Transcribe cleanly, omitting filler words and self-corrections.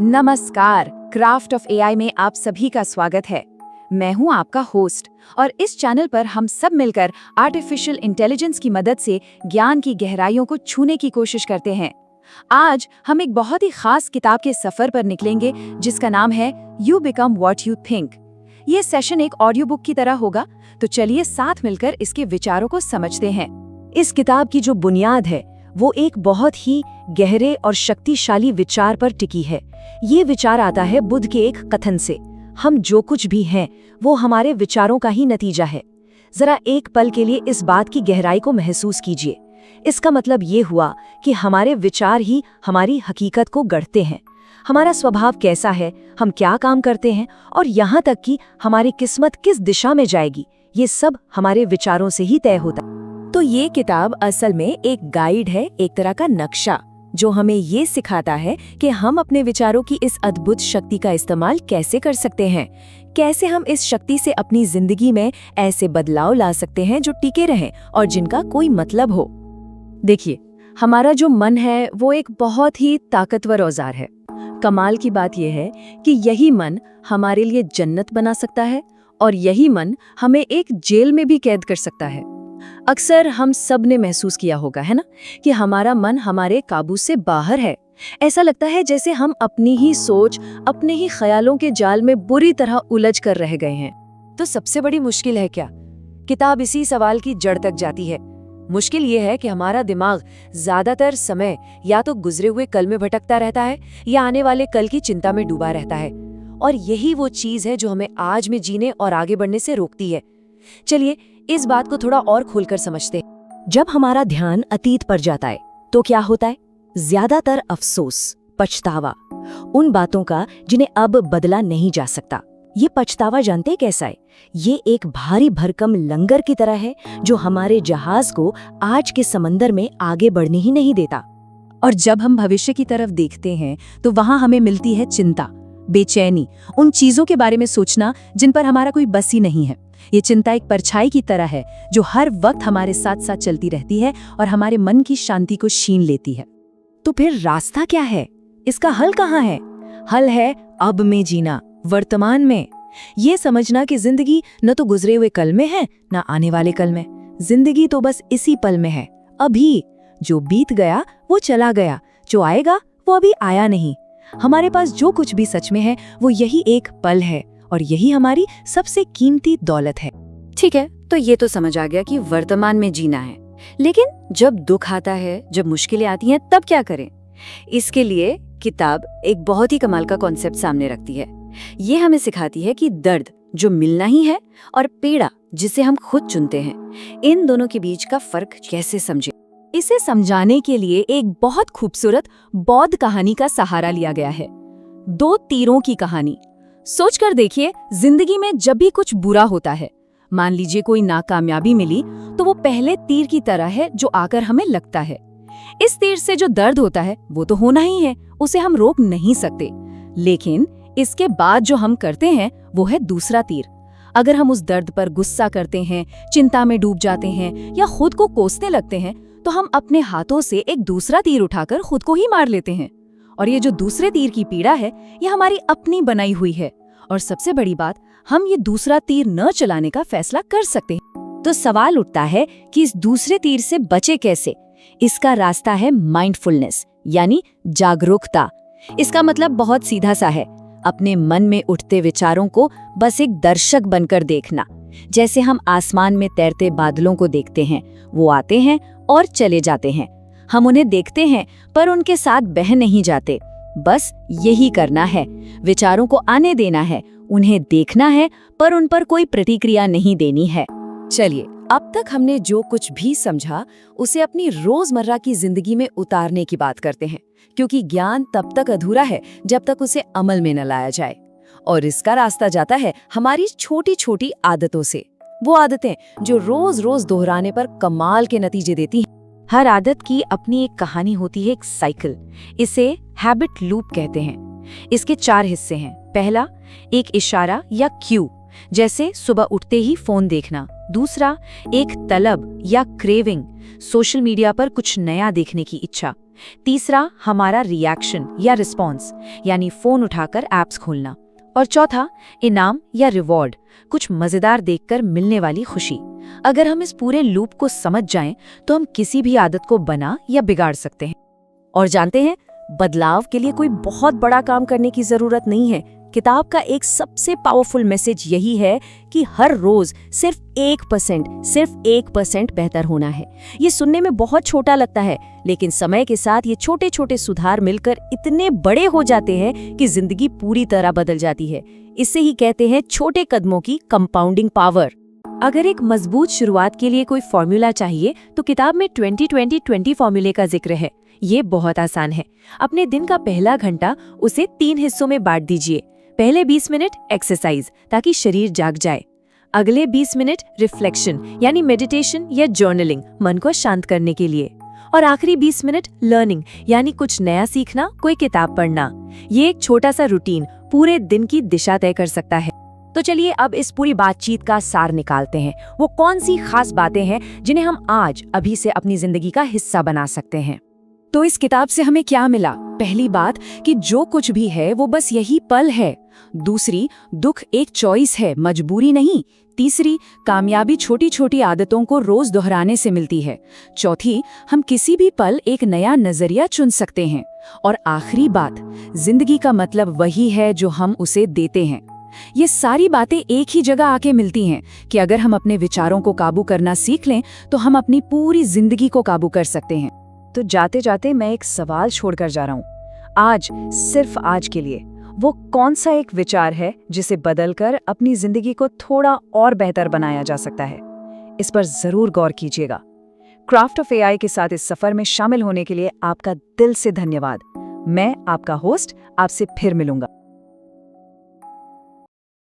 नमस्कार, craft of AI में आप सभी का स्वागत है। मैं हूं आपका होस्ट और इस चैनल पर हम सब मिलकर आर्टिफिशियल इंटेलिजेंस की मदद से ज्ञान की गहराइयों को छूने की कोशिश करते हैं। आज हम एक बहुत ही खास किताब के सफर पर निकलेंगे जिसका नाम है you become what you think. ये सेशन एक ऑडियो बुक की तरह होगा, तो चलिए साथ मिलकर इसके विचारों को समझते हैं। इस किताब की जो बुनियाद है वो एक बहुत ही गहरे और शक्तिशाली विचार पर टिकी है। ये विचार आता है बुद्ध के एक कथन से, हम जो कुछ भी हैं वो हमारे विचारों का ही नतीजा है। जरा एक पल के लिए इस बात की गहराई को महसूस कीजिए। इसका मतलब ये हुआ कि हमारे विचार ही हमारी हकीकत को गढ़ते हैं। हमारा स्वभाव कैसा है, हम क्या काम करते हैं और यहाँ तक कि हमारी किस्मत किस दिशा में जाएगी, ये सब हमारे विचारों से ही तय होता है। तो ये किताब असल में एक गाइड है, एक तरह का नक्शा, जो हमें ये सिखाता है कि हम अपने विचारों की इस अद्भुत शक्ति का इस्तेमाल कैसे कर सकते हैं, कैसे हम इस शक्ति से अपनी जिंदगी में ऐसे बदलाव ला सकते हैं जो टिके रहें और जिनका कोई मतलब हो। देखिए, हमारा जो मन है वो एक बहुत ही ताकतवर औजार है। कमाल की बात यह है कि यही मन हमारे लिए जन्नत बना सकता है और यही मन हमें एक जेल में भी कैद कर सकता है। अक्सर हम सब ने महसूस किया होगा, है ना, कि हमारा मन हमारे काबू से बाहर है। ऐसा लगता है जैसे हम अपनी ही सोच, अपने ही ख्यालों के जाल में बुरी तरह उलझ कर रह गए हैं। तो सबसे बड़ी मुश्किल है क्या? किताब इसी सवाल की जड़ तक जाती है। मुश्किल ये है कि हमारा दिमाग ज्यादातर समय या तो गुजरे हुए कल में भटकता रहता है या आने वाले कल की चिंता में डूबा रहता है, और यही वो चीज है जो हमें आज में जीने और आगे बढ़ने से रोकती है। चलिए इस बात को थोड़ा और खोलकर समझते हैं। जब हमारा ध्यान अतीत पर जाता है तो क्या होता है? ज्यादातर अफसोस, पछतावा, उन बातों का जिन्हें अब बदला नहीं जा सकता। ये पछतावा जानते कैसा है? ये एक भारी भरकम लंगर की तरह है जो हमारे जहाज को आज के समंदर में आगे बढ़ने ही नहीं देता। और जब हम भविष्य की तरफ देखते हैं तो वहां हमें मिलती है चिंता, बेचैनी, उन चीजों के बारे में सोचना जिन पर हमारा कोई बस ही नहीं है। ये चिंता एक परछाई की तरह है जो हर वक्त हमारे साथ साथ चलती रहती है और हमारे मन की शांति को छीन लेती है। तो फिर रास्ता क्या है? इसका हल कहाँ है? हल है अब में जीना, वर्तमान में। ये समझना कि जिंदगी न तो गुजरे हुए कल में है न आने वाले कल में। जिंदगी तो बस इसी पल में है, अभी। जो बीत गया वो चला गया, जो आएगा वो अभी आया नहीं। हमारे पास जो कुछ भी सच में है वो यही एक पल है और यही हमारी सबसे कीमती दौलत है। ठीक है, तो ये तो समझ आ गया कि वर्तमान में जीना है, लेकिन जब दुख आता है, जब मुश्किलें आती हैं, तब क्या करें? इसके लिए किताब एक बहुत ही कमाल का कॉन्सेप्ट सामने रखती है। ये हमें सिखाती है कि दर्द जो मिलना ही है और पीड़ा जिसे हम खुद चुनते हैं, इन दोनों के बीच का फर्क कैसे समझें। इसे समझाने के लिए एक बहुत खूबसूरत बौद्ध कहानी का सहारा लिया गया है, दो तीरों की कहानी। सोचकर देखिए, जिंदगी में जब भी कुछ बुरा होता है, मान लीजिए कोई नाकामयाबी मिली, तो वो पहले तीर की तरह है जो आकर हमें लगता है। इस तीर से जो दर्द होता है वो तो होना ही है, उसे हम रोक नहीं सकते। लेकिन इसके बाद जो हम करते हैं वो है दूसरा तीर। अगर हम उस दर्द पर गुस्सा करते हैं, चिंता में डूब जाते हैं या खुद को कोसने लगते हैं, तो हम अपने हाथों से एक दूसरा तीर उठाकर खुद को ही मार लेते हैं। और ये जो दूसरे तीर की पीड़ा है, ये हमारी अपनी बनाई हुई है। और सबसे बड़ी बात, हम ये दूसरा तीर न चलाने का फैसला कर सकते हैं। तो सवाल उठता है कि इस दूसरे तीर से बचे कैसे? इसका रास्ता है माइंडफुलनेस, यानी जागरूकता। इसका मतलब बहुत सीधा सा है, अपने मन में उठते विचारों को बस एक दर्शक बनकर देखना। जैसे हम आसमान में तैरते बादलों को देखते हैं, वो आते हैं और चले जाते हैं। हम उन्हें देखते हैं पर उनके साथ बह नहीं जाते। बस यही करना है, विचारों को आने देना है, उन्हें देखना है पर उन पर कोई प्रतिक्रिया नहीं देनी है। चलिए, अब तक हमने जो कुछ भी समझा उसे अपनी रोजमर्रा की जिंदगी में उतारने की बात करते हैं, क्योंकि ज्ञान तब तक अधूरा है जब तक उसे अमल में न लाया जाए। और इसका रास्ता जाता है हमारी छोटी छोटी आदतों से, वो आदतें जो रोज रोज दोहराने पर कमाल के नतीजे देती हैं। हर आदत की अपनी एक कहानी होती है, एक साइकिल। इसे हैबिट लूप कहते हैं। इसके 4 हिस्से हैं। पहला, एक इशारा या क्यू, जैसे सुबह उठते ही फोन देखना। दूसरा, एक तलब या क्रेविंग, सोशल मीडिया पर कुछ नया देखने की इच्छा। तीसरा हमारा रिएक्शन या रिस्पॉन्स, यानी फोन उठाकर ऐप्स खोलना। और चौथा इनाम या रिवॉर्ड, कुछ मजेदार देखकर मिलने वाली खुशी। अगर हम इस पूरे लूप को समझ जाएं तो हम किसी भी आदत को बना या बिगाड़ सकते हैं। और जानते हैं, बदलाव के लिए कोई बहुत बड़ा काम करने की जरूरत नहीं है। किताब का एक सबसे पावरफुल मैसेज यही है कि हर रोज सिर्फ 1% बेहतर होना है। ये सुनने में बहुत छोटा लगता है, लेकिन समय के साथ ये छोटे छोटे सुधार मिलकर इतने बड़े हो जाते हैं कि जिंदगी पूरी तरह बदल जाती है। इसे ही कहते हैं छोटे कदमों की कंपाउंडिंग पावर। अगर एक मजबूत शुरुआत के लिए कोई फॉर्मूला चाहिए तो किताब में 20-20-20 फॉर्मूले का जिक्र है। ये बहुत आसान है। अपने दिन का पहला घंटा उसे 3 हिस्सों में बांट दीजिए। पहले 20 मिनट एक्सरसाइज, ताकि शरीर जाग जाए। अगले 20 मिनट रिफ्लेक्शन यानी मेडिटेशन या जर्नलिंग, मन को शांत करने के लिए। और आखिरी 20 मिनट लर्निंग यानी कुछ नया सीखना, कोई किताब पढ़ना। ये एक छोटा सा रूटीन पूरे दिन की दिशा तय कर सकता है। तो चलिए अब इस पूरी बातचीत का सार निकालते हैं। वो कौन सी खास बातें हैं जिन्हें हम आज अभी से अपनी जिंदगी का हिस्सा बना सकते हैं। तो इस किताब से हमें क्या मिला? पहली बात कि जो कुछ भी है वो बस यही पल है। दूसरी, दुख एक चॉइस है, मजबूरी नहीं। तीसरी, कामयाबी छोटी छोटी आदतों को रोज दोहराने से मिलती है। चौथी, हम किसी भी पल एक नया नजरिया चुन सकते हैं। और आखिरी बात, जिंदगी का मतलब वही है जो हम उसे देते हैं। ये सारी बातें एक ही जगह आके मिलती हैं कि अगर हम अपने विचारों को काबू करना सीख लें तो हम अपनी पूरी जिंदगी को काबू कर सकते हैं। तो जाते जाते मैं एक सवाल छोड़कर जा रहा हूँ। आज, सिर्फ आज के लिए, वो कौन सा एक विचार है जिसे बदलकर अपनी जिंदगी को थोड़ा और बेहतर बनाया जा सकता है? इस पर जरूर गौर कीजिएगा। क्राफ्ट ऑफ एआई के साथ इस सफर में शामिल होने के लिए आपका दिल से धन्यवाद। मैं आपका होस्ट आपसे फिर मिलूंगा।